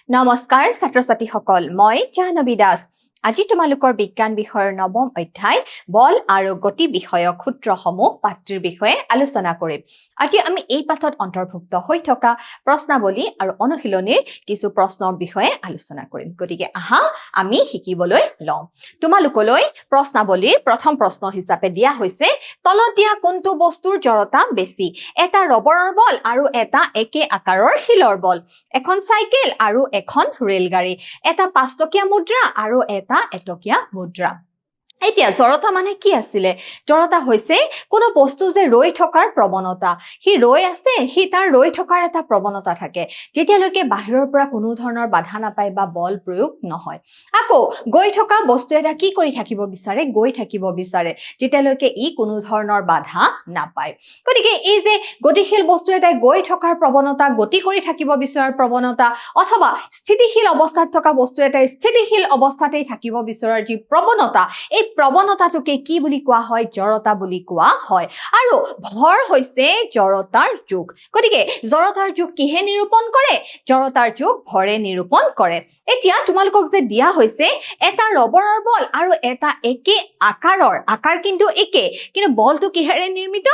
নমস্কাৰ ছাত্ৰ ছাত্ৰীসকল মই জাহ্নৱী দাস আজি তোমালোকৰ বিজ্ঞান বিষয়ৰ নৱম অধ্যায় বল আৰু গতি বিষয়ক সূত্ৰসমূহ পাঠটিৰ বিষয়ে আলোচনা কৰিম আজি আমি এই পাঠত অন্তৰ্ভুক্ত হৈ থকা প্ৰশ্নাৱলী আৰু অনুশীলনীৰ কিছু প্ৰশ্নৰ বিষয়ে আলোচনা কৰিম গতিকে আহা আমি শিকিবলৈ লওঁ তোমালোকলৈ প্ৰশ্নাৱলীৰ প্ৰথম প্ৰশ্ন হিচাপে দিয়া হৈছে তলত দিয়া কোনটো বস্তুৰ জড়তা বেছি এটা ৰবৰৰ বল আৰু এটা একে আকাৰৰ শিলৰ বল এখন চাইকেল আৰু এখন ৰেলগাড়ী এটা 5 টকীয়া মুদ্ৰা আৰু এটা এটকীয়া মুদ্ৰা এতিয়া জড়তা মানে কি আছিল জড়তা হৈছে কোনো বস্তু যে ৰৈ থকাৰ প্ৰৱণতা হি ৰৈ আছে হি তাৰ ৰৈ থকাৰ এটা প্ৰৱণতা থাকে যেতিয়ালৈকে বাহিৰৰ পৰা কোনো ধৰণৰ বাধা নাপায় বা বল প্ৰয়োগ নহয় আকৌ গৈ থকা বস্তু এটা কি কৰি থাকিব বিচাৰে গৈ থাকিব বিচাৰে যেতিয়ালৈকে ই কোনো ধৰণৰ বাধা নাপায় গতিকে এই যে গতিশীল বস্তু এটা গৈ থকাৰ প্ৰৱণতা গতি কৰি থাকিব বিচৰাৰ প্ৰৱণতা অথবা স্থিতিশীল অৱস্থাত থকা বস্তু এটা স্থিতিশীল অৱস্থাতেই থাকিব বিচৰাৰ যি প্ৰৱণতা এই প্ৰৱণতাটোকে কি বুলি কোৱা হয় জড়তা বুলি কোৱা হয় আৰু ভৰ হৈছে জড়তাৰ যোগ গতিকে জড়তাৰ যোগ কিহে নিৰূপণ কৰে জড়তাৰ যোগ ভৰে নিৰূপণ কৰে এতিয়া তোমালোকক যে দিয়া হৈছে এটা ৰবৰৰ বল আৰু এটা একে আকাৰৰ আকাৰ কিন্তু একে কিন্তু বলটো কিহেৰে নিৰ্মিত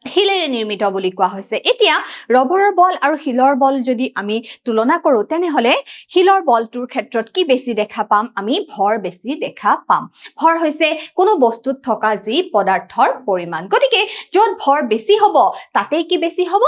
শিলেৰে নিৰ্মিত বুলি কোৱা হৈছে এতিয়া ৰবৰৰ বল আৰু শিলৰ বল যদি আমি তুলনা কৰো তেনেহলে শিলৰ বলটোৰ ক্ষেত্ৰত কি বেছি দেখা পাম আমি ভৰ বেছি দেখা পাম ভৰ হৈছে কোনো বস্তুত থকা যি পদাৰ্থৰ পৰিমাণ গতিকে যত ভৰ বেছি হ'ব তাতে কি বেছি হ'ব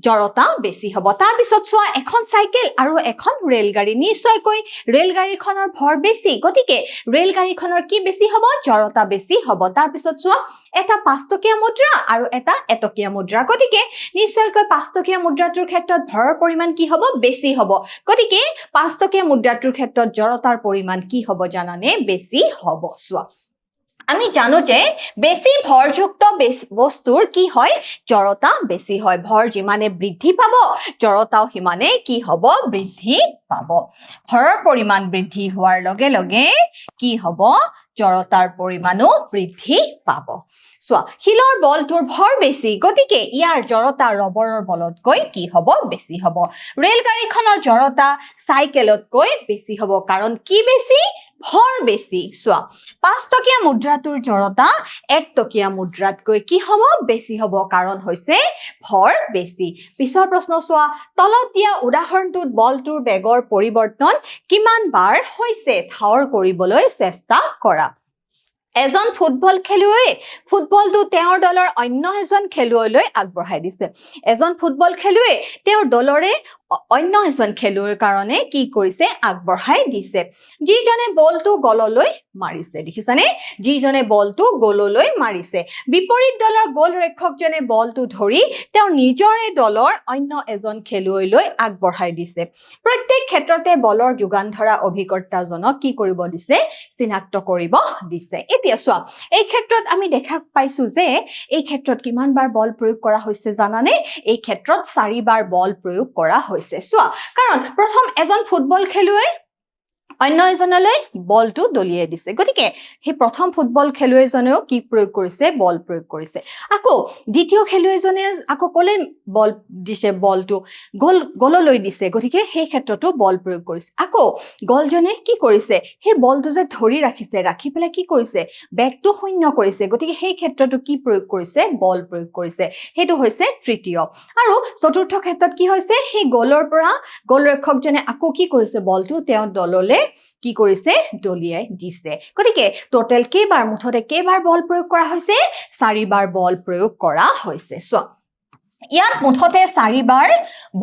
জড়তা বেছি হ'ব তাৰ পিছত চোৱা এখন চাইকেল আৰু এখন ৰেলগাড়ী নিশ্চয়কৈ ৰেলগাড়ীখনৰ ভৰ বেছি গতিকে ৰেলগাড়ীখনৰ কি বেছি হ'ব জড়তা বেছি হ'ব তাৰ পিছত চোৱা এটা 5 টকীয়া মুদ্ৰা আৰু এটা এটকীয়া মুদ্ৰা গতিকে নিশ্চয়কৈ 5 টকীয়া মুদ্ৰাটোৰ ক্ষেত্ৰত ভৰৰ পৰিমাণ কি হ'ব বেছি হ'ব গতিকে 5 টকীয়া মুদ্ৰাটোৰ ক্ষেত্ৰত জড়তাৰ পৰিমাণ কি হ'ব জানানে বেছি হ'ব চোৱা আমি জানো যে বেছি ভৰযুক্ত বস্তুৰ কি হয় জড়তা বেছি হয় ভৰ যিমানে বৃদ্ধি পাব জড়তাও সিমানে কি হ'ব বৃদ্ধি পাব ভৰৰ পৰিমাণ বৃদ্ধি হোৱাৰ লগে লগে কি হ'ব জড়তাৰ পৰিমাণো বৃদ্ধি পাব চোৱা শিলৰ বলটোৰ ভৰ বেছি গতিকে ইয়াৰ জড়তা ৰবৰৰ বলতকৈ কি হ'ব বেছি হ'ব ৰেলগাড়ীখনৰ জড়তা চাইকেলতকৈ বেছি হ'ব কাৰণ কি বেছি ভৰ বেছি চোৱা 5 টকীয়া মুদ্ৰাটোৰ জড়তা 1 টকীয়া মুদ্ৰাতকৈ কি হ'ব বেছি হ'ব কাৰণ হৈছে ভৰ বেছি পিছৰ প্ৰশ্ন চোৱা তলত দিয়া উদাহৰণটোত বলটোৰ বেগৰ পৰিৱৰ্তন কিমান বাৰ হৈছে ঠাৱৰ কৰিবলৈ চেষ্টা কৰা এজন ফুটবল খেলুৱৈয়ে ফুটবলটো তেওঁৰ দলৰ অন্য এজন খেলুৱৈলৈ আগবঢ়াই দিছে এজন ফুটবল খেলুৱৈয়ে তেওঁৰ দলৰে অন্য এজন খেলুৱৈৰ কাৰণে কি কৰিছে আগবঢ়াই দিছে যিজনে বলটো গললৈ মাৰিছে দেখিছানে যিজনে বলটো গললৈ মাৰিছে বিপৰীত দলৰ গোলৰক্ষকজনে বলটো ধৰি তেওঁৰ নিজৰে দলৰ অন্য এজন খেলুৱৈলৈ আগবঢ়াই দিছে প্ৰত্যেক ক্ষেত্ৰতে বলৰ যোগান ধৰা অভিকৰ্তাজনক কি কৰিব দিছে চিনাক্ত কৰিব দিছে এতিয়া চোৱা এই ক্ষেত্ৰত আমি দেখা পাইছো যে এই ক্ষেত্ৰত কিমান বাৰ বল প্ৰয়োগ কৰা হৈছে জানানে এই ক্ষেত্ৰত 4 বাৰ বল প্ৰয়োগ কৰা হৈছে চোৱা কাৰণ প্ৰথম এজন ফুটবল খেলুৱৈ অন্য এজনলৈ বলটো দলিয়াই দিছে গতিকে হে প্ৰথম ফুটবল খেলুৱৈজনেও কি প্ৰয়োগ কৰিছে বল প্ৰয়োগ কৰিছে আকৌ দ্বিতীয় খেলুৱৈজনে আকৌ কলে বল দিছে বলটো গললৈ দিছে গতিকে সেই ক্ষেত্ৰতো বল প্ৰয়োগ কৰিছে আকৌ গলজনে কি কৰিছে সেই বলটো যে ধৰি ৰাখিছে ৰাখি পেলাই কি কৰিছে বেগটো শূন্য কৰিছে গতিকে সেই ক্ষেত্ৰতো কি প্ৰয়োগ কৰিছে বল প্ৰয়োগ কৰিছে হেতু হৈছে তৃতীয় আৰু চতুৰ্থ ক্ষেত্ৰত কি হৈছে সেই গলৰ পৰা গোলৰক্ষকজনে আকৌ কি কৰিছে বলটো তেওঁ দললে কি কৰিছে দলিয়াই দিছে গতিকে টোটাল কেইবাৰ মুঠতে কেইবাৰ বল প্ৰয়োগ কৰা হৈছে 4 বাৰ বল প্ৰয়োগ কৰা হৈছে সো ইয়াত মুঠতে 4 বাৰ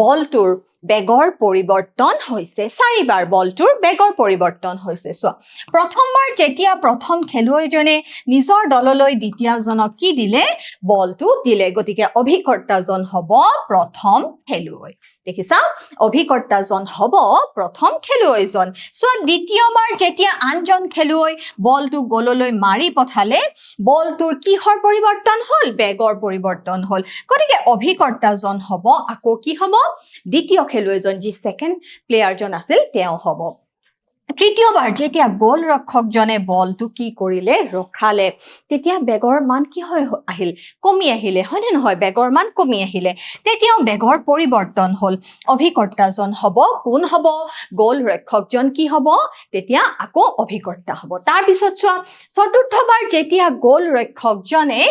বলটোৰ বেগৰ পৰিৱৰ্তন হৈছে 4 বাৰ বলটোৰ বেগৰ পৰিৱৰ্তন হৈছে সো প্ৰথমবাৰ যেতিয়া প্ৰথম খেলুৱৈজনে নিজৰ দললৈ দ্বিতীয়জনক কি দিলে বলটো দিলে গতিকে অভিকৰ্তাজন হ'ব প্ৰথম খেলুৱৈ দেখিছা অভিকৰ্তাজন হ'ব প্ৰথম খেলুৱৈজন সো দ্বিতীয়বাৰ যেতিয়া আনজন খেলুৱৈ বলটো গললৈ মাৰি পঠালে বলটোৰ কিহৰ পৰিৱৰ্তন হ'ল বেগৰ পৰিৱৰ্তন হ'ল গতিকে অভিকৰ্তাজন হ'ব আকৌ কি হ'ব দ্বিতীয় খেলুৱৈজন যি সেকেন্ড প্লেয়াৰজন আছিল তেওঁ হ'ব তৃতীয়বাৰ যেতিয়া গোলৰক্ষকজনে বলটো কি কৰিলে ৰখালে তেতিয়া বেগৰ মান কি হৈ আহিল কমি আহিলে হয়নে নহয় বেগৰ মান কমি আহিলে তেতিয়াও বেগৰ পৰিৱৰ্তন হল অভিকৰ্তাজন হ'ব কোন হ'ব গোলৰক্ষকজন কি হ'ব তেতিয়া আকৌ অভিকৰ্তা হ'ব তাৰ পিছত চোৱা চতুৰ্থবাৰ যেতিয়া গোলৰক্ষকজনে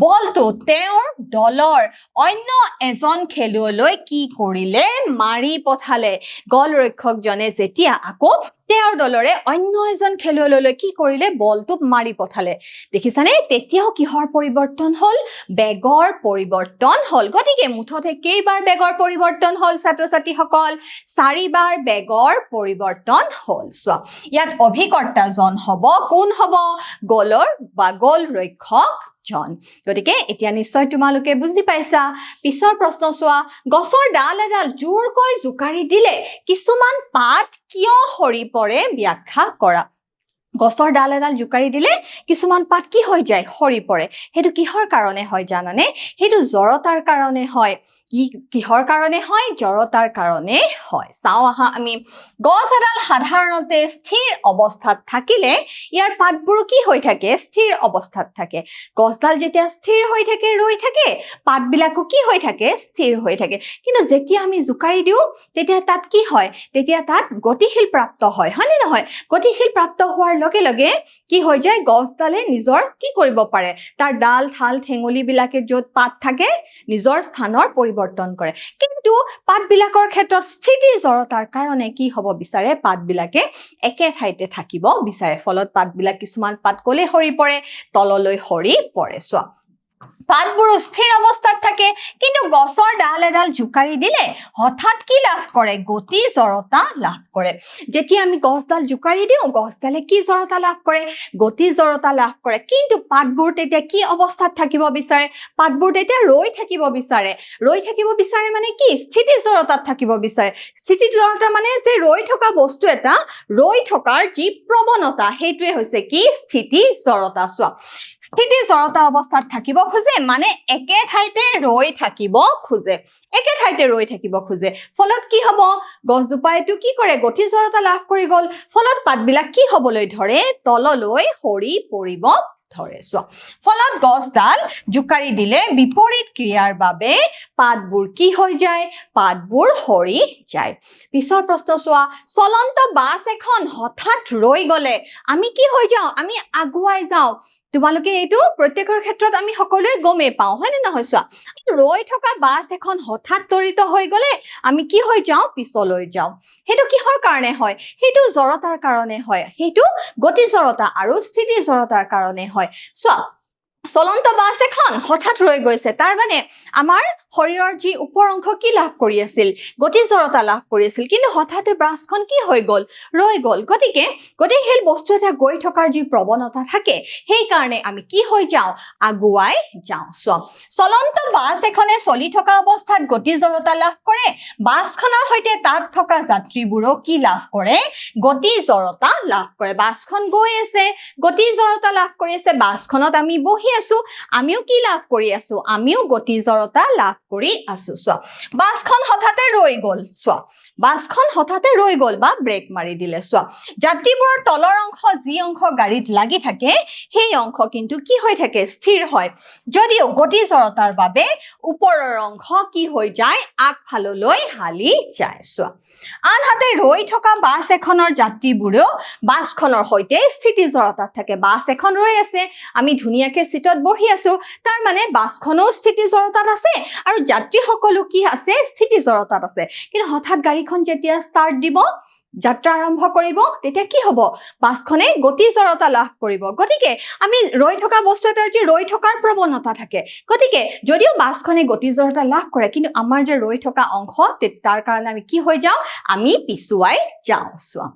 বলটো তেওঁৰ দলৰ অন্য এজন খেলুৱৈলৈ কি কৰিলে মাৰি পঠালে গোলৰক্ষকজনে যেতিয়া আকৌ তেওঁৰ দলৰে অন্য এজন খেলুৱৈলৈ কি কৰিলে বলটো মাৰি পঠালে দেখিছানে তেতিয়াও কিহৰ পৰিৱৰ্তন হল বেগৰ পৰিৱৰ্তন হল গতিকে মুঠতে কেইবাৰ বেগৰ পৰিৱৰ্তন হল ছাত্ৰ-ছাত্ৰীসকল 4 বাৰ বেগৰ পৰিৱৰ্তন হল চোৱা ইয়াত অভিকৰ্তাজন হ'ব কোন হ'ব গোলৰ বা গোলৰক্ষক জন গতিকে এতিয়া নিশ্চয় তোমালোকে বুজি পাইছা পিছৰ প্ৰশ্ন চোৱা গছৰ ডাল এডাল জোৰকৈ জোকাৰি দিলে কিছুমান পাত কিয় সৰি পৰে ব্যাখ্যা কৰা গছৰ ডাল এডাল জোকাৰি দিলে কিছুমান পাত কি হৈ যায় সৰি পৰে হেতু কিহৰ কাৰণে হয় জানানে হেতু জড়তাৰ কাৰণে হয় কিহৰ কাৰণে হয় জড়তাৰ কাৰণে হয় চাও আহা আমি গছ এডাল সাধাৰণতে স্থিৰ অৱস্থাত থাকিলে ইয়াৰ পাতবোৰ কি হৈ থাকে স্থিৰ অৱস্থাত থাকে গছডাল যেতিয়া স্থিৰ হৈ থাকে ৰৈ থাকে পাতবিলাকো কি হৈ থাকে স্থিৰ হৈ থাকে কিন্তু যেতিয়া আমি জোকাৰি দিও তেতিয়া তাত কি হয় তেতিয়া তাত গতিশীল প্ৰাপ্ত হয় হয়নে নহয় গতিশীল প্ৰাপ্ত হোৱাৰ লগে লগে কি হৈ যায় গছডালে নিজৰ কি কৰিব পাৰে তাৰ ডাল ঠাল ঠেঙুলি বিলাকে য'ত পাত থাকে নিজৰ স্থানৰ পৰিৱৰ্তন কৰে কিন্তু পাতবিলাকৰ ক্ষেত্ৰত স্থিতিৰ জড়তাৰ কাৰণে কি হ'ব বিচাৰে পাতবিলাকে একে ঠাইতে থাকিব বিচাৰে ফলত পাতবিলাক কিছুমান পাত কলে সৰি পৰে তললৈ সৰি পৰে চোৱা পাতবোৰ স্থিৰ অৱস্থাত থাকে কিন্তু গছৰ ডাল এডাল জোকাৰি দিলে হঠাৎ কি লাভ কৰে গতি জড়তা লাভ কৰে যেতিয়া আমি গছডাল জোকাৰি দিও গছডালে কি জড়তা লাভ কৰে গতি জড়তা লাভ কৰে কিন্তু পাতবোৰ তেতিয়া কি অৱস্থাত থাকিব বিচাৰে পাতবোৰ তেতিয়া ৰৈ থাকিব বিচাৰে মানে কি স্থিতি জড়তাত থাকিব বিচাৰে স্থিতি জড়তা মানে যে ৰৈ থকা বস্তু এটা ৰৈ থকাৰ যি প্ৰৱণতা হেতুৱে হৈছে কি স্থিতি জড়তা চোৱা স্থিতি জড়তা অৱস্থাত থাকিব খোজে মানে একে ঠাইতে ৰৈ থাকিব খোজে ফলত কি হ'ব গছজোপাইটো কি কৰে গতি জড়তা লাভ কৰি গল ফলত পাতবিলাক কি হ'বলৈ ধৰে তললৈ সৰি পৰিব ধৰে চোৱা ফলত গছডাল জোকাৰি দিলে বিপৰীত ক্ৰিয়াৰ বাবে পাতবোৰ কি হৈ যায় পাতবোৰ সৰি যায় পিছৰ প্ৰশ্ন চোৱা চলন্ত বাছ এখন হঠাৎ ৰৈ গলে আমি কি হৈ যাওঁ আমি আগুৱাই যাওঁ তোমালোকে এইটো প্ৰত্যেকৰ ক্ষেত্ৰত আমি সকলোৱে গমে পাওঁ হয় নে নহয় চোৱা ৰৈ থকা বাছ এখন হঠাৎ ত্বৰিত হৈ গলে আমি কি হৈ যাওঁ পিছলৈ যাওঁ হেতু কিহৰ কাৰণে হয় হেতু জড়তাৰ কাৰণে হয় হেতু গতি জড়তা আৰু স্থিতি জড়তাৰ কাৰণে হয় চোৱা চলন্ত বাছ এখন হঠাৎ ৰৈ গৈছে তাৰ মানে আমাৰ শৰীৰৰ যি ওপৰ অংশ কি লাভ কৰি আছিল গতি জড়তা লাভ কৰি আছিল কিন্তু হঠাতে বাছখন কি হৈ গল ৰৈ গল গতিকে গতিশীল বস্তু এটা গৈ থকাৰ যি প্ৰৱণতা থাকে সেই কাৰণে আমি কি হৈ যাওঁ আগুৱাই যাওঁ চলন্ত বাছ এখনে চলি থকা অৱস্থাত গতি জড়তা লাভ কৰে বাছখনৰ সৈতে তাত থকা যাত্ৰীবোৰো কি লাভ কৰে গতি জড়তা লাভ কৰে বাছখন গৈ আছে গতি জড়তা লাভ কৰি আছে বাছখনত আমি বহি আছো আমিও কি লাভ কৰি আছো আমিও গতি জড়তা লাভ কৰি আছো চোৱা বাছখন হঠাতে ৰৈ গল বা ব্ৰেক মাৰি দিলে চোৱা যাত্ৰীবোৰৰ তলৰ অংশ যি অংশ গাড়ীত লাগি থাকে সেই অংশ কিন্তু কি হৈ থাকে স্থিৰ হয় যদিও গতি জড়তাৰ বাবে ওপৰৰ অংশ কি হৈ যায় আগফাললৈ হালি যায় চোৱা আনহাতে ৰৈ থকা বাছ এখনৰ যাত্ৰীবোৰেও বাছখনৰ সৈতে স্থিতি জড়তাত থাকে বাছ এখন ৰৈ আছে আমি ধুনীয়াকে সিটত বহি আছো তাৰ মানে বাছখনো স্থিতি জড়তাত আছে আৰু যাত্ৰীসকলো কি আছে স্থিতি জড়তাত আছে কিন্তু হঠাৎ গাড়ীখন যেতিয়া ষ্টাৰ্ট দিব যাত্ৰা আৰম্ভ কৰিব তেতিয়া কি হ'ব বাছখনে গতি জড়তা লাভ কৰিব গতিকে আমি ৰৈ থকা বস্তু এটাৰ যে ৰৈ থকাৰ প্ৰৱণতা থাকে গতিকে যদিও বাছখনে গতি জড়তা লাভ কৰে কিন্তু আমাৰ যে ৰৈ থকা অংশ তাৰ কাৰণে আমি কি হৈ যাওঁ আমি পিছুৱাই যাওঁ চোৱা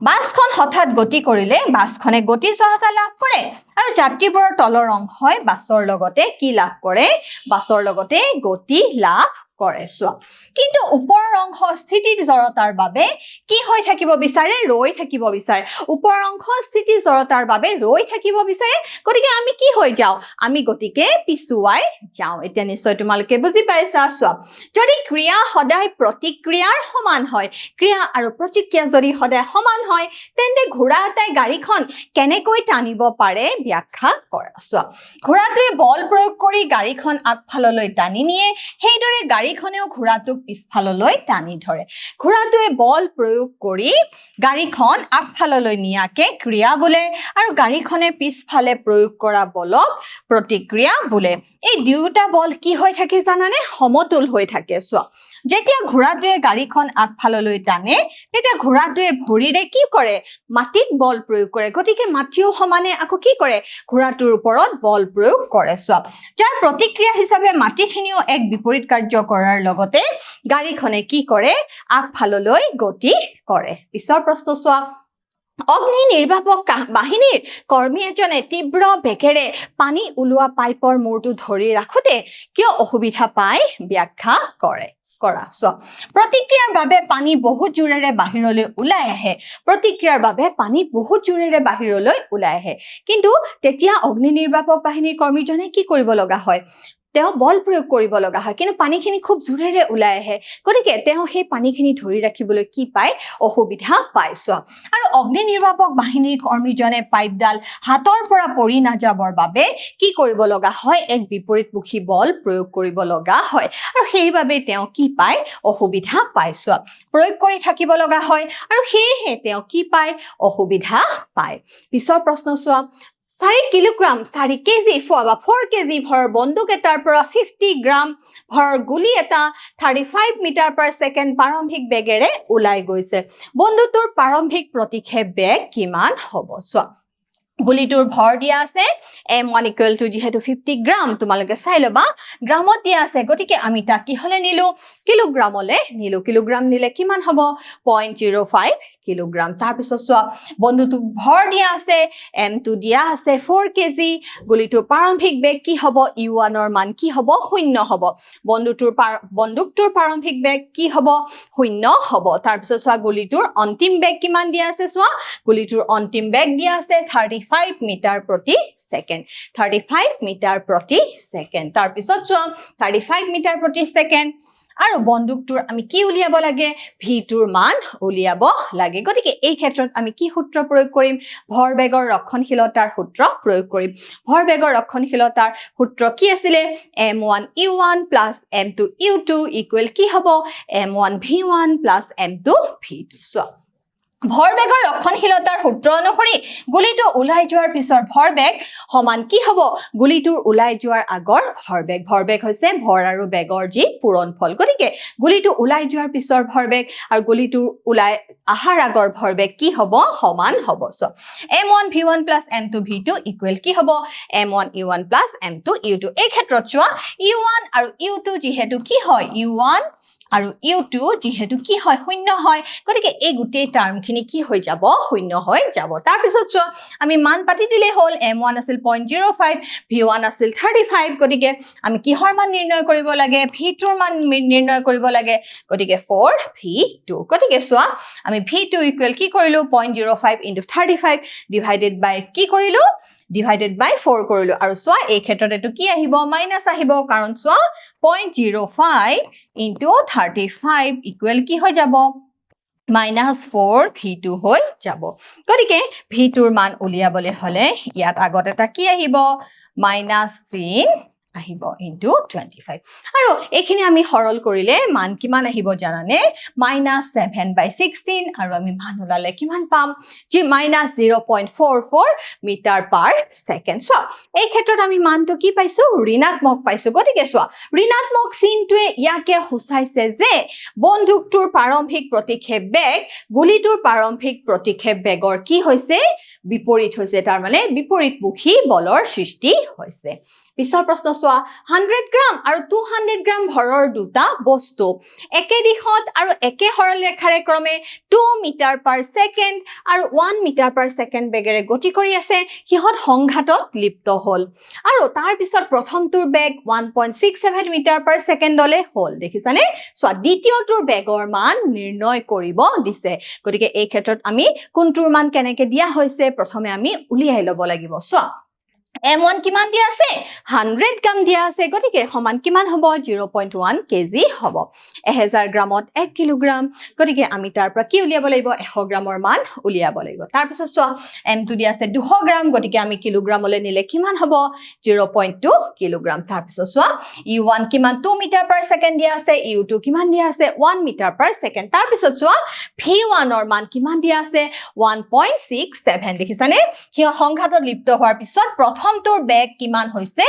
বাছখন হঠাৎ গতি কৰিলে বাছখনে গতি জড়তা লাভ কৰে আৰু যাত্ৰীবোৰৰ তলৰ অংশই বাছৰ লগতে কি লাভ কৰে বাছৰ লগতে গতি লাভ কৰে চোৱা কিন্তু ওপৰৰ অংশ স্থিতি জড়তাৰ বাবে কি হৈ থাকিব বিচাৰে ৰৈ থাকিব বিচাৰে ওপৰৰ অংশ স্থিতি জড়তাৰ বাবে ৰৈ থাকিব বিচাৰে গতিকে আমি কি হৈ যাও আমি গতিকে পিছুৱাই যাও এতিয়া নিশ্চয় তোমালোকে বুজি পাইছা চোৱা যদি ক্ৰিয়া সদায় প্ৰতিক্ৰিয়াৰ সমান হয় ক্ৰিয়া আৰু প্ৰতিক্ৰিয়া যদি সদায় সমান হয় তেন্তে ঘোঁৰা এটাই গাড়ীখন কেনেকৈ টানিব পাৰে ব্যাখ্যা কৰা চোৱা ঘোঁৰাটোৱে বল প্ৰয়োগ কৰি গাড়ীখন আগফাললৈ টানি নিয়ে সেইদৰে গাড়ীখনেও ঘোঁৰাটোক পিছফাললৈ টানি ধৰে ঘোঁৰাটোৱে বল প্ৰয়োগ কৰি গাড়ীখন আগফাললৈ নিয়াকে ক্ৰিয়া বোলে আৰু গাড়ীখনে পিছফালে প্ৰয়োগ কৰা বলক প্ৰতিক্ৰিয়া বোলে এই দুয়োটা বল কি হৈ থাকে জানানে সমতুল হৈ থাকে চোৱা যেতিয়া ঘোঁৰাটোৱে গাড়ীখন আগফাললৈ টানে তেতিয়া ঘোঁৰাটোৱে ভৰিৰে কি কৰে মাটিত বল প্ৰয়োগ কৰে গতিকে মাটিও সমানে আকৌ কি কৰে ঘোঁৰাটোৰ ওপৰত বল প্ৰয়োগ কৰে চোৱা যাৰ প্ৰতিক্ৰিয়া হিচাপে মাটিখিনিও এক বিপৰীত কাৰ্য কৰাৰ লগতে গাড়ীখনে কি কৰে আগফাললৈ গতি কৰে পিছৰ প্ৰশ্ন চোৱা অগ্নি নিৰ্বাপক বাহিনীৰ কৰ্মী এজনে তীব্ৰ বেগেৰে পানী ওলোৱা পাইপৰ মূৰটো ধৰি ৰাখোতে কিয় অসুবিধা পায় ব্যাখ্যা কৰে কৰা চোৱা প্ৰতিক্ৰিয়াৰ বাবে পানী বহুত জোৰেৰে বাহিৰলৈ ওলাই আহে প্ৰতিক্ৰিয়াৰ বাবে পানী বহুত জোৰেৰে বাহিৰলৈ ওলাই আহে কিন্তু তেতিয়া অগ্নি নিৰ্বাপক বাহিনীৰ কৰ্মীজনে কি কৰিব লগা হয় তেওঁ বল প্ৰয়োগ কৰিব লগা হয় কিন্তু পানীখিনি খুব জোৰেৰে ওলাই আহে গতিকে তেওঁ সেই পানীখিনি ধৰি ৰাখিবলৈ কি পায় অসুবিধা পায় চোৱা আৰু অগ্নি নিৰ্বাপক বাহিনীৰ কৰ্মীজনে পাইপডাল হাতৰ পৰা পৰি নাযাবৰ বাবে কি কৰিব লগা হয় এক বিপৰীতমুখী বল প্ৰয়োগ কৰিব লগা হয় আৰু সেইবাবে তেওঁ কি পায় অসুবিধা পায় চোৱা প্ৰয়োগ কৰি থাকিব লগা হয় আৰু সেয়েহে তেওঁ কি পায় অসুবিধা পায় পিছৰ প্ৰশ্ন চোৱা 4 কিলোগ্ৰাম 4 কেজি বা 4 কেজি ভৰ বন্দুক এটাৰ পৰা 50 গ্ৰাম ভৰ গুলি এটা 35 মিটাৰ পাৰ ছেকেণ্ড প্ৰাৰম্ভিক বেগেৰে ওলাই গৈছে বন্দুকটোৰ প্ৰাৰম্ভিক প্ৰতিক্ষেপ বেগ কিমান হ'ব চোৱা গুলিটোৰ ভৰ দিয়া আছে m1 = যেহেতু 50 গ্ৰাম তোমালোকে চাই লবা গ্ৰামত দিয়া আছে গতিকে আমি তাক কি হলে নিলো কিলোগ্ৰামলে নিলো কিলোগ্ৰাম নিলে কিমান হ'ব 0.05 কিলোগ্ৰাম তাৰ পিছত চোৱা বন্দুকটোৰ ভৰ দিয়া আছে m2 দিয়া আছে 4 কেজি গুলিটোৰ প্ৰাৰম্ভিক বেগ কি হ'ব u1 ৰ মান কি হ'ব 0 হ'ব বন্দুকটোৰ প্ৰাৰম্ভিক বেগ কি হ'ব 0 হ'ব তাৰ পিছত চোৱা গুলিটোৰ অন্তিম বেগ কিমান দিয়া আছে চোৱা গুলিটোৰ অন্তিম বেগ দিয়া আছে 35 মিটাৰ প্ৰতি ছেকেণ্ড 35 মিটাৰ প্ৰতি ছেকেণ্ড তাৰ পিছত চোৱা 35 মিটাৰ প্ৰতি ছেকেণ্ড আৰু বন্দুকটোৰ আমি কি উলিয়াব লাগে v2ৰ মান উলিয়াব লাগে গতিকে এই ক্ষেত্ৰত আমি কি সূত্ৰ প্ৰয়োগ কৰিম ভৰবেগৰ ৰক্ষণশীলতাৰ সূত্ৰ প্ৰয়োগ কৰিম ভৰবেগৰ ৰক্ষণশীলতাৰ সূত্ৰ কি আছিল m1 u1 + m2 u2 = কি হ'ব m1 v1 + m2 v2 চোৱা ভৰবেগৰ ৰক্ষণশীলতাৰ সূত্ৰ অনুসৰি গুলিটো ওলাই যোৱাৰ পিছৰ ভৰবেগ সমান কি হ'ব গুলিটোৰ ওলাই যোৱাৰ আগৰ ভৰবেগ হৈছে ভৰ আৰু বেগৰ যি পূৰণফল গতিকে গুলিটো ওলাই যোৱাৰ পিছৰ ভৰবেগ আৰু গুলিটো ওলাই আহাৰ আগৰ ভৰবেগ কি হ'ব সমান হ'ব চ m1 v1 + m2 v2 = কি হ'ব m1 u1 + m2 u2 এই ক্ষেত্ৰত চোৱা u1 আৰু u2 যেহেতু কি হয় u1 আৰু u2 যেহেতু কি হয় 0 হয় গতিকে এই গোটেই টাৰ্মখিনি কি হৈ যাব 0 হৈ যাব তাৰ পিছত চোৱা আমি মান পাতি দিলে হল m1 আছিল 0.05 v1 আছিল 35 গতিকে আমি কিহৰ মান নিৰ্ণয় কৰিব লাগে v2ৰ মান নিৰ্ণয় কৰিব লাগে গতিকে 4v2 গতিকে চোৱা আমি v2 = কি কৰিলো 0.05 * 35 ডিভাইডেড বাই কি কৰিলো divided by 4 কৰিলো আৰু চোৱা এই ক্ষেত্ৰত এটো কি আহিব মাইনাস আহিব কাৰণ চোৱা 0.05 * 35 = কি হৈ যাব -4v2 হৈ যাব গতিকে v2ৰ মান উলিয়াবলে হলে ইয়াত আগত এটা কি আহিব মাইনাস চিন আহিব * 25 আৰু এইখিনি আমি সৰল কৰিলে মান কিমান আহিব জানানে -7/16 আৰু আমি মান উলালে কিমান পাম যে -0.44 মিটাৰ পাৰ ছেকেণ্ড সো এই ক্ষেত্ৰত আমি মানটো কি পাইছো ঋণাত্মক পাইছো গতিকে সো ঋণাত্মক চিনটোৱে ইয়াকে হুচাইছে যে বন্দুকটোৰ প্ৰাৰম্ভিক প্ৰতিক্ষেপ বেগ গুলিটোৰ প্ৰাৰম্ভিক প্ৰতিক্ষেপ বেগৰ কি হৈছে বিপৰীত হৈছে তাৰ মানে বিপৰীতমুখী বলৰ সৃষ্টি হৈছে পিছৰ প্ৰশ্ন চোৱা 100 গ্ৰাম আৰু 200 গ্ৰাম ভৰৰ দুটা বস্তু একে দিশত আৰু একে সৰল ৰেখাৰে ক্ৰমে 2 মিটাৰ পাৰ ছেকেণ্ড আৰু 1 মিটাৰ পাৰ ছেকেণ্ড বেগেৰে গতি কৰি আছে সিহঁত সংঘাতত লিপ্ত হ'ল আৰু তাৰ পিছত প্ৰথমটোৰ বেগ 1.67 মিটাৰ পাৰ ছেকেণ্ডলে হ'ল দেখিছানে চোৱা দ্বিতীয়টোৰ বেগৰ মান নিৰ্ণয় কৰিব দিছে গতিকে এই ক্ষেত্ৰত আমি কোনটোৰ মান কেনেকৈ দিয়া হৈছে প্ৰথমে আমি উলিয়াই ল'ব লাগিব চোৱা M1 কিমান দিয়া আছে 100 গ্ৰাম দিয়া আছে গতিকে সমান কিমান হ'ব 0.1 কেজি হ'ব 1000 গ্ৰামত 1 কিলোগ্ৰাম গতিকে আমি তাৰ পৰা কি উলিয়াব লাগিব 100 গ্ৰামৰ মান উলিয়াব লাগিব তাৰ পিছত চোৱা M2 দিয়া আছে 200 গ্ৰাম গতিকে আমি কিলোগ্ৰামলৈ নিলে কিমান হ'ব 0.2 কিলোগ্ৰাম তাৰ পিছত চোৱা U1 কিমান 2 মিটাৰ পাৰ ছেকেণ্ড দিয়া আছে U2 কিমান দিয়া আছে 1 মিটাৰ পাৰ ছেকেণ্ড তাৰ পিছত চোৱা V1 ৰ মান কিমান দিয়া আছে 1.67 দেখিছানে হিয় সংঘাতত লিপ্ত হোৱাৰ পিছত প্ৰথমটোৰ বেগ কিমান হৈছে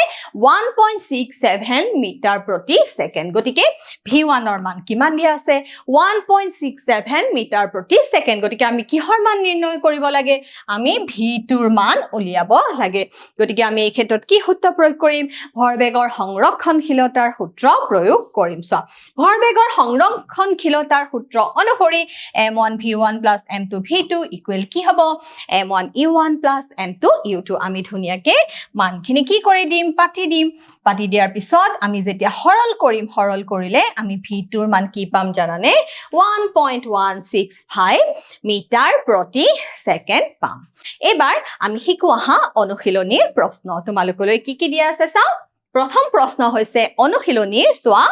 1.67 মিটাৰ প্ৰতি ছেকেণ্ড গতিকে V1 ৰ মান কিমান দিয়া আছে 1.67 মিটাৰ প্ৰতি ছেকেণ্ড গতিকে আমি কিহৰ মান নিৰ্ণয় কৰিব লাগে আমি V2 ৰ মান উলিয়াব লাগে গতিকে আমি এই ক্ষেত্ৰত কি সূত্ৰ প্ৰয়োগ কৰিম ভৰবেগৰ সংৰক্ষণশীলতাৰ সূত্ৰ প্ৰয়োগ কৰিম চোৱা ভৰবেগৰ সংৰক্ষণশীলতাৰ সূত্ৰ অনুসৰি M1 V1 plus M2 V2 equal কি হ'ব M1 U1 plus M2 U2 আমি ধুনীয়াকে মানখিনি কি কৰি দিম পাতি দিয়াৰ পিছত আমি যেতিয়া সৰল কৰিলে আমি V2 ৰ মান কি পাম জানানে 1.165 মিটাৰ প্ৰতি ছেকেণ্ড পাম এবাৰ আমি শিকো আহা অনুশীলনীৰ প্ৰশ্ন তোমালোকলৈ কি দিয়া আছে চাও প্ৰথম প্ৰশ্ন হৈছে অনুশীলনীৰ চোৱা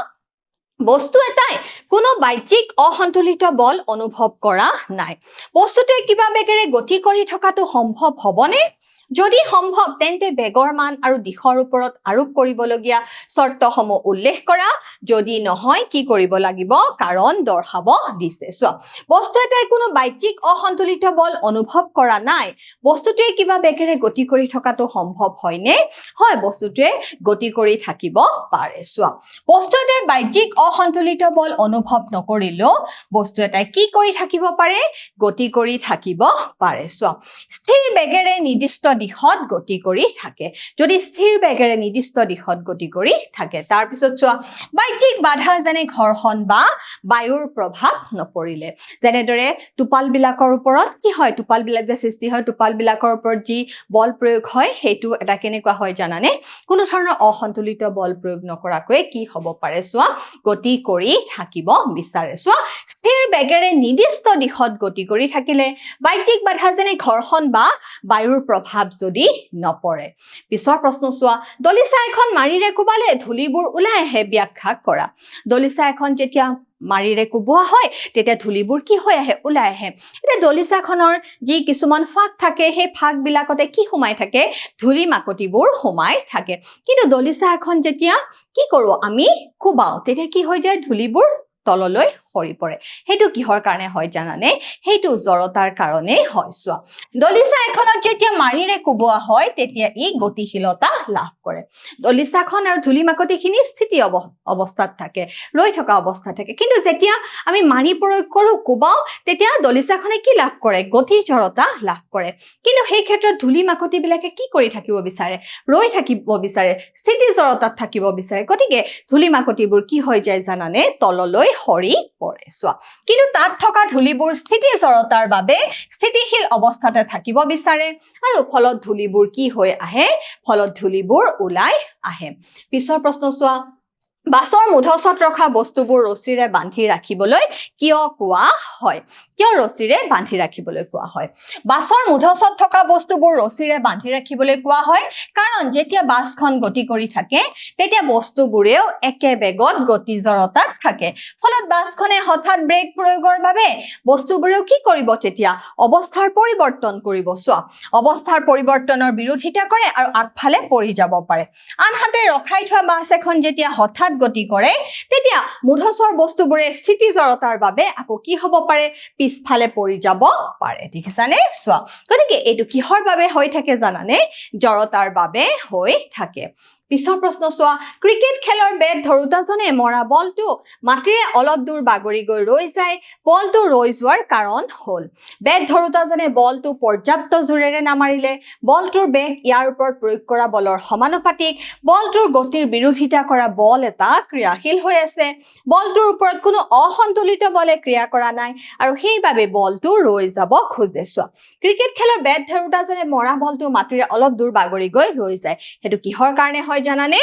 বস্তু এটাই কোনো বাহ্যিক অসন্তুলিত বল অনুভৱ কৰা নাই বস্তুটোৱে কিবা বেগেৰে গতি কৰি থকাটো সম্ভৱ হ'বনে যদি সম্ভৱ তেন্তে বেগৰ মান আৰু দিশৰ ওপৰত আৰোপ কৰিবলগীয়া চৰ্তসমূহ উল্লেখ কৰা যদি নহয় কি কৰিব লাগিব কাৰণ দৰ্শাব দিছে চোৱা বস্তু এটাই কোনো বাহ্যিক অসন্তুলিত বল অনুভৱ কৰা নাই বস্তুটোৱে কিবা বেগেৰে গতি কৰি থকাটো সম্ভৱ হয়নে হয় বস্তুটোৱে গতি কৰি থাকিব পাৰে চোৱা বস্তু এটাই বাহ্যিক অসন্তুলিত বল অনুভৱ নকৰিলেও বস্তু এটাই কি কৰি থাকিব পাৰে গতি কৰি থাকিব পাৰে চোৱা স্থিৰ বেগেৰে নিৰ্দিষ্ট দিশত গতি কৰি থাকে যদি স্থিৰ বেগেৰে নিৰ্দিষ্ট দিশত গতি কৰি থাকে তাৰ পিছত চোৱা বাহ্যিক বাধা যেনে ঘৰ্ষণ বা বায়ুৰ প্ৰভাৱ নপৰিলে যেনেদৰে টোপাল বিলাকৰ ওপৰত কি হয় টোপাল বিলাক যে সৃষ্টি হয় টোপাল বিলাকৰ ওপৰত যি বল প্ৰয়োগ হয় হেতু এটা কেনেকুৱা হয় জানানে কোনো ধৰণৰ অসন্তুলিত বল প্ৰয়োগ নকৰাকৈ কি হ'ব পাৰে চোৱা গতি কৰি থাকিব বিচাৰে চোৱা স্থিৰ বেগেৰে নিৰ্দিষ্ট দিশত গতি কৰি থাকিলে বাহ্যিক বাধা যেনে ঘৰ্ষণ বা বায়ুৰ প্ৰভাৱ যদি নপৰে পিছৰ প্ৰশ্ন চোৱা দলিচা এখন মাৰিৰে কোবালে ধূলিবোৰ ওলাই আহে ব্যাখ্যা কৰা দলিচা এখন যেতিয়া মাৰিৰে কোবোৱা হয় তেতিয়া ধূলিবোৰ কি হৈ আহে ওলাই আহে এটা দলিচাখনৰ যি কিছুমান ফাক থাকে সেই ফাক বিলাকতে কি সোমাই থাকে ধূলি মাকতিবোৰ সোমাই থাকে কিন্তু দলিচা এখন যেতিয়া কি কৰো আমি কোবাও তেতিয়া কি হৈ যায় ধূলিবোৰ তললৈ সৰি পৰে হেতু কিহৰ কাৰণে হয় জানানে হেতু জড়তাৰ কাৰণে হয় চোৱা দলিচা এখনত যেতিয়া মাৰিৰে কোবোৱা হয় তেতিয়া ই গতিশীলতা লাভ কৰে দলিচাখন আৰু ধূলি মাকতিখিনি স্থিতি অৱস্থাত থাকে ৰৈ থকা অৱস্থাত থাকে কিন্তু যেতিয়া আমি মাৰি প্ৰয়োগ কৰো কোবাও তেতিয়া দলিচাখনে কি লাভ কৰে গতি জড়তা লাভ কৰে কিন্তু সেই ক্ষেত্ৰত ধূলি মাকতি বিলাকে কি কৰি থাকিব বিচাৰে ৰৈ থাকিব বিচাৰে স্থিতি জড়তাত থাকিব বিচাৰে গতিকে ধূলি মাকতিবোৰ কি হৈ যায় জানানে তললৈ সৰি পৰে চোৱা কিন্তু তাত থকা ধূলিবোৰ স্থিতি জড়তাৰ বাবে স্থিতিশীল অৱস্থাতে থাকিব বিচাৰে আৰু ফলত ধূলিবোৰ কি হৈ আহে ফলত ধূলিবোৰ ওলাই আহে পিছৰ প্ৰশ্ন চোৱা বাছৰ মুধচত ৰখা বস্তুবোৰ ৰছীৰে বান্ধি ৰাখিবলৈ কিয় কোৱা হয় কিয় ৰছীৰে বান্ধি ৰাখিবলৈ কোৱা হয় বাছৰ মুধচত থকা বস্তুবোৰ ৰছীৰে বান্ধি ৰাখিবলৈ কোৱা হয় কাৰণ যেতিয়া বাছখন গতি কৰি থাকে তেতিয়া বস্তুবোৰেও একে বেগত গতি জড়তাত থাকে ফলত বাছখনে হঠাৎ ব্ৰেক প্ৰয়োগৰ বাবে বস্তুবোৰেও কি কৰিব তেতিয়া অৱস্থাৰ পৰিৱৰ্তন কৰিব চোৱা অৱস্থাৰ পৰিৱৰ্তনৰ বিৰোধিতা কৰে আৰু আগফালে পৰি যাব পাৰে আনহাতে ৰখাই থোৱা বাছ এখন যেতিয়া হঠাৎ গতি কৰে তেতিয়া মুধচৰ বস্তুবোৰে স্থিতি জড়তাৰ বাবে আকৌ কি হ'ব পাৰে পিছফালে পৰি যাব পাৰে দেখিছানে চোৱা গতিকে এইটো কিহৰ বাবে হৈ থাকে জানানে জড়তাৰ বাবে হৈ থাকে পিছৰ প্ৰশ্ন চোৱা ক্ৰিকেট খেলৰ বেট ধৰোতাজনে মৰা বলটো মাটিৰে অলপ দূৰ বাগৰি গৈ ৰৈ যায় বলটো ৰৈ যোৱাৰ কাৰণ হ'ল বেট ধৰোতাজনে বলটো পৰ্যাপ্ত জোৰেৰে নামাৰিলে বলটোৰ বেগ ইয়াৰ ওপৰত প্ৰয়োগ কৰা বলৰ সমানুপাতিক বলটোৰ গতিৰ বিৰোধিতা কৰা বল এটা ক্ৰিয়াশীল হৈ আছে বলটোৰ ওপৰত কোনো অসন্তুলিত বলে ক্ৰিয়া কৰা নাই আৰু সেইবাবে বলটো ৰৈ যাব খোজে চোৱা ক্ৰিকেট খেলৰ বেট ধৰোতাজনে মৰা বলটো মাটিৰে অলপ দূৰ বাগৰি গৈ ৰৈ যায় সেইটো কিহৰ কাৰণে হয় জানানে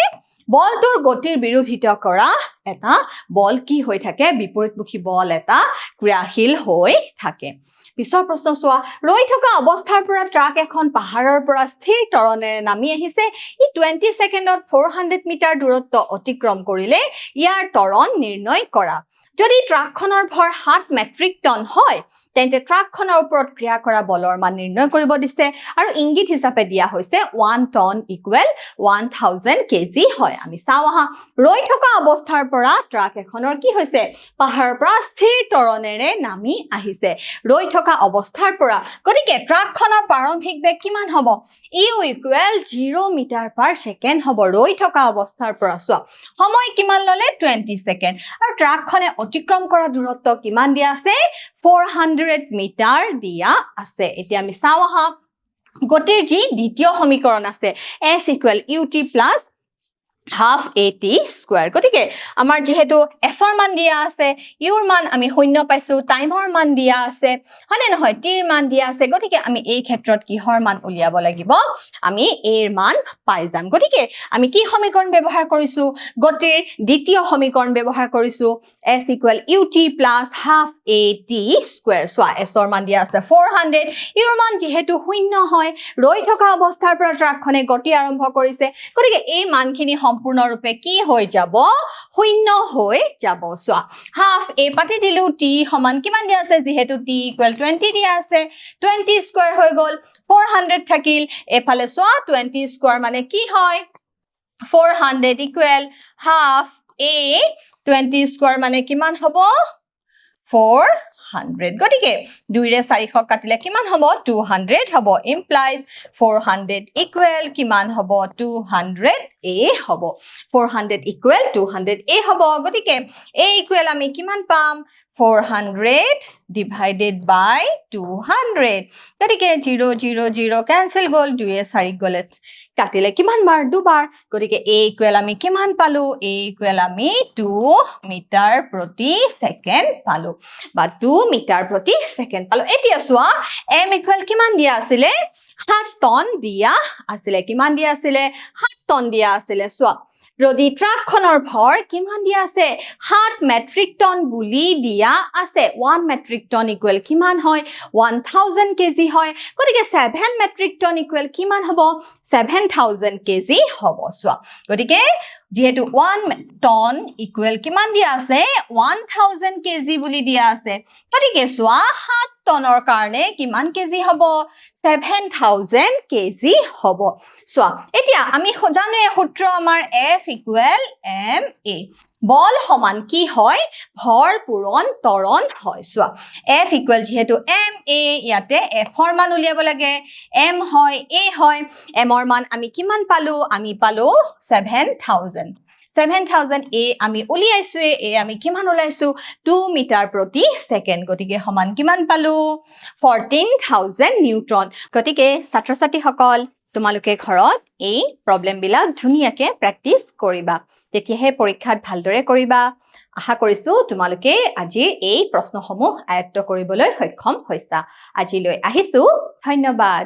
বলটোৰ গতিৰ বিৰোধিতা কৰা এটা বল কি হৈ থাকে বিপৰীতমুখী বল এটা ক্ৰিয়াশীল হৈ থাকে পিছৰ প্ৰশ্ন চোৱা ৰৈ থকা অৱস্থাৰ পৰা ট্ৰাক এখন পাহাৰৰ পৰা স্থিৰ তৰণেৰে নামি আহিছে ই 20 সেকেন্ডত 400 মিটাৰ দূৰত্ব অতিক্ৰম কৰিলে ইয়াৰ ত্বৰণ নিৰ্ণয় কৰা যদি ট্ৰাকখনৰ ভৰ 7 মেট্ৰিক টন হয় তেন্তে ট্ৰাকখনৰ ওপৰত ক্ৰিয়া কৰা বলৰ মান নিৰ্ণয় কৰিব দিছে আৰু ইংগিত হিচাপে দিয়া হৈছে 1 টন ইকুৱেল 1000 কেজি হয় আমি চাওঁ আহা ৰৈ থকা অৱস্থাৰ পৰা ট্ৰাক এখনৰ কি হৈছে পাহাৰৰ পৰা স্থিৰ তৰণেৰে নামি আহিছে ৰৈ থকা অৱস্থাৰ পৰা গতিকে ট্ৰাকখনৰ প্ৰাৰম্ভিক বেগ কিমান হ'ব u equal 0 metre per second হ'ব ৰৈ থকা অৱস্থাৰ পৰা চোৱা সময় কিমান ললে 20 সেকেন্ড আৰু ট্ৰাকখনে অতিক্ৰম কৰা দূৰত্ব কিমান দিয়া আছে 400 মিটাৰ দিয়া আছে এতিয়া আমি চাওঁ আহা গতিৰ যি দ্বিতীয় সমীকৰণ আছে s equal ut plus half at square গতিকে আমাৰ যেহেতু s ৰ মান দিয়া আছে u ৰ মান আমি শূন্য পাইছো টাইমৰ মান দিয়া আছে হয়নে নহয় t ৰ মান দিয়া আছে গতিকে আমি এই ক্ষেত্ৰত কিহৰ মান উলিয়াব লাগিব আমি a ৰ মান পাই যাম গতিকে আমি কি সমীকৰণ ব্যৱহাৰ কৰিছো গতিৰ দ্বিতীয় সমীকৰণ ব্যৱহাৰ কৰিছো s equal ut plus half at square soya s ৰ মান দিয়া আছে 400 u ৰ মান যেহেতু শূন্য হয় ৰৈ থকা অৱস্থাৰ পৰা ট্ৰাকখনে গতি আৰম্ভ কৰিছে গতিকে এই মানখিনি সম্পূৰ্ণৰূপে কি হৈ যাব শূন্য হৈ যাব সোয়া হাফ এ পাতি দিলু t সমান কিমান দিয়া আছে যেহেতু t ইকুৱেল 20 দিয়া আছে 20 স্কয়াৰ হৈ গল 400 থাকিল এফালে সোয়া 20 স্কয়াৰ মানে কি হয় 400 ইকুৱেল হাফ a 20 স্কয়াৰ মানে কিমান হ'ব 400 গতিকে 2 ৰে 400 কাটিলে কিমান হ'ব 200 হ'ব ইমপ্লাইজ 400 ইকুৱেল কিমান হ'ব 200 a হ'ব 400 ইকুৱেল 200 a হ'ব গতিকে a ইকুৱেল আমি কিমান পাম 400 divided by 200 গতিকে 0 0 0 ক্যান্সেল গল 2 এ 4 গলে কাটিলে কিমান বাৰ দুবাৰ গতিকে a ইকুৱেল আমি কিমান পালো a ইকুৱেল আমি 2 মিটাৰ প্ৰতি সেকেন্ড পালো বা 2 মিটাৰ প্ৰতি সেকেন্ড পালো এতিয়া চোৱা m ইকুৱেল কিমান দিয়া আছিল 7 টন দিয়া আছিল কিমান দিয়া আছিল 7 টন দিয়া আছিল চোৱা যদি ট্ৰাকখনৰ ভৰ কিমান দিয়া আছে 7 মেট্ৰিক টন বুলি দিয়া আছে 1 মেট্ৰিক টন ইকুৱেল কিমান হয় 1000 কেজি হয় গতিকে 7 মেট্ৰিক টন ইকুৱেল কিমান হ'ব 7000 কেজি হ'ব সোয়া গতিকে যেহেতু 1 টন ইকুৱেল কিমান দিয়া আছে 1000 কেজি বুলি দিয়া আছে গতিকে সোয়া 7 টনৰ কাৰণে কিমান কেজি হ'ব 7000 কেজি হ'ব সোয়া এতিয়া আমি জানো এই সূত্র আমাৰ F ইকুৱেল ma বল সমান কি হয় ভৰ পূৰণ ত্বৰণ হয় সোয়া F ইকুৱেল যেহেতু ma ইয়াতে F ৰ মান উলিয়াব লাগে m হয় a হয় m ৰ মান আমি কিমান পালো আমি পালো 7000 a আমি উলিয়াইছো a আমি কিমান উলাইছো 2 মিটাৰ প্ৰতি সেকেন্ড গতিকে সমান কিমান পালো 14000 নিউটন গতিকে ছাত্ৰ ছাত্ৰী সকল তোমালোকে ঘৰত এই প্ৰবলেম বিলাক ধুনিয়াকে প্ৰেক্টিস কৰিবা তেতিয়াহে পৰীক্ষাত ভালদৰে কৰিবা আশা কৰিছো তোমালোকে আজি এই প্ৰশ্নসমূহ আয়ত্ত কৰিবলৈ সক্ষম হৈছা আজিলৈ আহিছো ধন্যবাদ